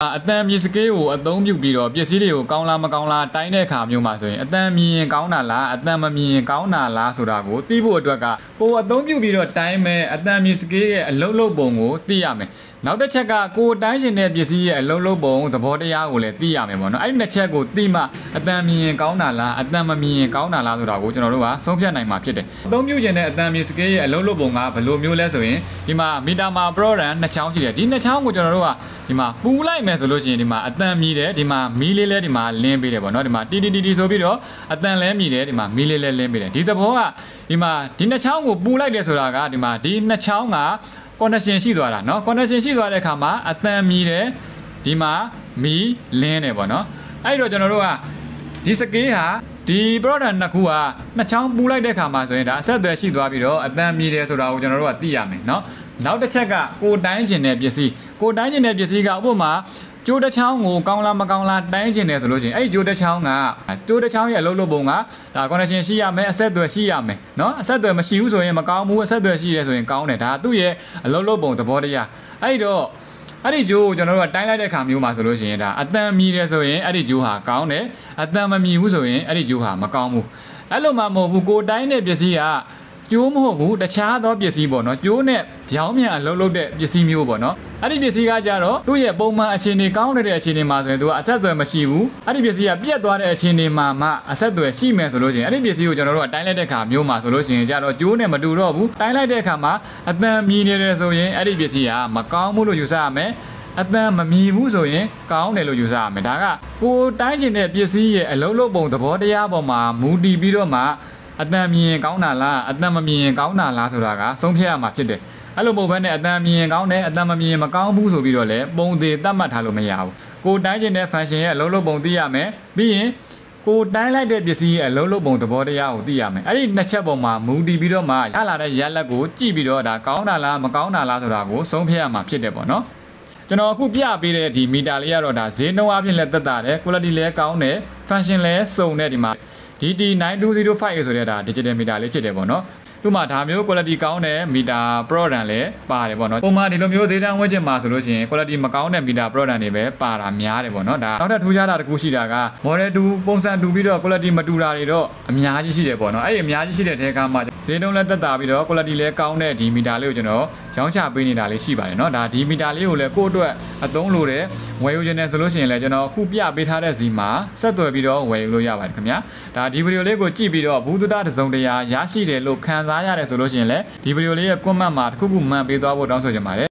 အတန်မြေစကေးကိုအသုံးပြုပြီးတော့ပစ္စည်းတွေကိုကောင်းလားမကောင်းလားတိုင်းတဲ့အခါမျိုးမှာဆိုရင်အတန်မြင်ရင်ကောင်းတာလားအတန်မမြင်ရင်ကောင်းတာလားဆိုတာကိုသိဖို့အတွက်ကကိုအသုံးပြုပြီးတော့တိုင်းမဲ့အတန်မြေစကေးရဲ့အလုံးလုံးပုံကိုသိရမယ်နောက်တစ်ချက်ကကိုတိုင်းရှင်တဲ့ပစ္စည်းရဲ့အလုံးလုံးပုံသဘောတရားကိုလည်းသိရမယ်ပေါ့နော်အဲ့ဒီနှစ်ချက်ကိုသိမှအတန်မြင်ရင်ကောင်းတာလားအတန်မမြင်ရင်ကောင်းတာလားဆိုတာကိုကျွန်တော်တို့ကဆုံးဖြတ်နိုင်မှာဖြစ်တယ်အသုံးပြုခြင်းတဲ့အတန်မြေစကေးရဲ့အလုံးလုံးပုံကဘယ်လိုမျိုးလဲဆိုရင်ဒီမှာမီတာမှာ program နှစ်ချောင်းရှိတယ်ဒီနှစ်ချောင်းကိုကျွန်တော်တို့ကဒီမှာပူလိုက်မယ်ဆိုလို့ရှိရင်ဒီမှာအတန်မြည်တယ်ဒီမှာမီးလေးလဲဒီမှာလင်းပေးတယ်ပေါ့နော်ဒီမှာတီဆိုပြီးတော့အတန်လဲမြည်တယ်ဒီမှာမီးလေးလဲလင်းပေးတယ်ဒီသဘောကဒီမှာဒီနှစ်ချောင်းကိုပူလိုက်တယ်ဆိုတာကဒီမှာဒီနှစ်ချောင်းက connection ရှိသွားတာเนาะ connection ရှိသွားတဲ့အခါမှာအတန်မြည်တယ်ဒီမှာမီးလင်းတယ်ပေါ့နော်အဲ့တော့ကျွန်တော်တို့ကဒီစကေးဟာဒီ product နှစ်ခုကနှစ်ချောင်းပူလိုက်တဲ့အခါမှာဆိုရင်ဒါအဆက်အသွယ်ရှိသွားပြီးတော့အတန်မြည်တယ်ဆိုတာကိုကျွန်တော်တို့ကသိရမယ်เนาะနောက်တစ်ချက်ကကိုတိုင်းကျင်တဲ့ပစ္စည်းကိုတိုင်းကျင်တဲ့ပစ္စည်းကဥပမာကျိုးတစ်ချောင်းကိုကောင်းလားမကောင်းလားတိုင်းကျင်တယ်ဆိုလို့ရှိရင်အဲ့ဒီကျိုးတစ်ချောင်းကကျိုးတစ်ချောင်းရဲ့အလုပ်လုပ်ပုံကဒါ connection ရှိရမယ်အဆက်အသွယ်ရှိရမယ်เนาะအဆက်အသွယ်မရှိဘူးဆိုရင်မကောင်းဘူးအဆက်အသွယ်ရှိရဲဆိုရင်ကောင်းတယ်ဒါသူ့ရဲ့အလုပ်လုပ်ပုံသဘောတရားအဲ့တော့အဲ့ဒီကျိုးကိုကျွန်တော်တို့ကတိုင်းလိုက်တဲ့အခါမျိုးမှာဆိုလို့ရှိရင်ဒါအတန်မြည်တယ်ဆိုရင်အဲ့ဒီကျိုးဟာကောင်းတယ်အတန်မမြည်ဘူးဆိုရင်အဲ့ဒီကျိုးဟာမကောင်းဘူးအဲ့လိုမှမဟုတ်ဘူးကိုတိုင်းတဲ့ပစ္စည်းကကျိုးမဟုတ်ဘူးတခြားသောပစ္စည်းပေါ့နော်ကျိုးနဲ့ပြောင်းမြန်အလုပ်လုပ်တဲ့ပစ္စည်းမျိုးပေါ့နော်အဲ့ဒီပစ္စည်းကကြတော့သူ့ရဲ့ပုံမှန်အခြေအနေကောင်းတဲ့အခြေအနေမှာဆိုရင်သူကအဆက်အသွယ်မရှိဘူးအဲ့ဒီပစ္စည်းကပြတ်သွားတဲ့အခြေအနေမှာမှအဆက်အသွယ်ရှိမယ်ဆိုလို့ရှိရင်အဲ့ဒီပစ္စည်းကိုကျွန်တော်တို့ကတိုင်းလိုက်တဲ့အခါမျိုးမှာဆိုလို့ရှိရင်ကြတော့ကျိုးနဲ့မတူတော့ဘူးတိုင်းလိုက်တဲ့အခါမှာအတန်မြည်နေတယ်ဆိုရင်အဲ့ဒီပစ္စည်းကမကောင်းဘူးလို့ယူဆရမယ်အတန်မမြည်ဘူးဆိုရင်ကောင်းတယ်လို့ယူဆရမယ်ဒါကကိုတိုင်းကျင်တဲ့ပစ္စည်းရဲ့အလုံးလုံးပုံသဘောတရားပေါ်မှာမူတည်ပြီးတော့မှအတန်မြင်ကောင်းတာလားအတန်မမြင်ကောင်းတာလားဆိုတာကဆုံးဖြတ်ရမှာဖြစ်တယ်အဲ့လိုမဟုတ်ဘဲနဲ့အတန်မြင်ကောင်းတယ်အတန်မမြင်မကောင်းဘူးဆိုပြီးတော့လည်းပုံသေးတတ်မှတ်ထားလို့မရဘူးကိုတိုင်းကျင်တဲ့ function ရဲ့အလုံးလုံးပုံသိရမယ်ပြီးရင်ကိုတိုင်းလိုက်တဲ့ပစ္စည်းရဲ့အလုံးလုံးပုံသဘောတရားကိုသိရမယ်အဲ့ဒီနှစ်ချက်ပေါ်မှာမူတည်ပြီးတော့မှရလာတဲ့ရလဒ်ကိုကြည့်ပြီးတော့ဒါကောင်းတာလားမကောင်းတာလားဆိုတာကိုဆုံးဖြတ်ရမှာဖြစ်တယ်ပေါ့နော်ကျွန်တော်အခုပြပေးတဲ့ဒီမီတာလေးကတော့ဒါဈေးနှုန်းအပြင်လည်းသက်သာတယ် quality လည်းကောင်းတယ် function လည်းစုံတဲ့ဒီမှာDT9205 ဆိုတဲ့ဒါ digital meter လေးဖြစ်တယ်ပေါ့နော်သူ့မှာဒါမျိုး quality ကောင်းတဲ့ meter product လည်းပါတယ်ပေါ့နော်ပုံမှန်ဒီလိုမျိုးဈေးတန်းဝယ်ချင်မှာဆိုလို့ရှိရင် quality မကောင်းတဲ့ meter product တွေပဲပါတာများတယ်ပေါ့နော်ဒါနောက်ထပ်ထူးခြားတာတစ်ခုရှိတာက model 2ပုံစံတူပြီးတော့ quality မတူတာတွေတော့အများကြီးရှိတယ်ပေါ့နော်အဲ့ဒီအများကြီးရှိတဲ့ထဲကမှဈေးနှုန်းလည်းသက်သာပြီးတော့ quality လည်းကောင်းတဲ့ဒီ meter လေးကိုကျွန်တော်ရောင်းချပေးနေတာလေးရှိပါတယ်เนาะဒါဒီ meter လေးကိုလည်းကိုယ့်အတွက်အသုံးလို့တယ်ဝယ်ယူခြင်းနဲ့ဆိုလို့ရှိရင်လည်းကျွန်တော်အခုပြပေးထားတဲ့စီမှာဆက်သွယ်ပြီးတော့ဝယ်ယူလို့ရပါတယ်ခင်ဗျာဒါဒီဗီဒီယိုလေးကိုကြည့်ပြီးတော့ဘူးတုဒတစုံတရာရရှိတယ်လို့ခံစားရတယ်ဆိုလို့ရှိရင်လည်းဒီဗီဒီယိုလေးရဲ့ comment မှာတစ်ခုခုမှန်ပေးသွားဖို့တောင်းဆိုချင်ပါတယ်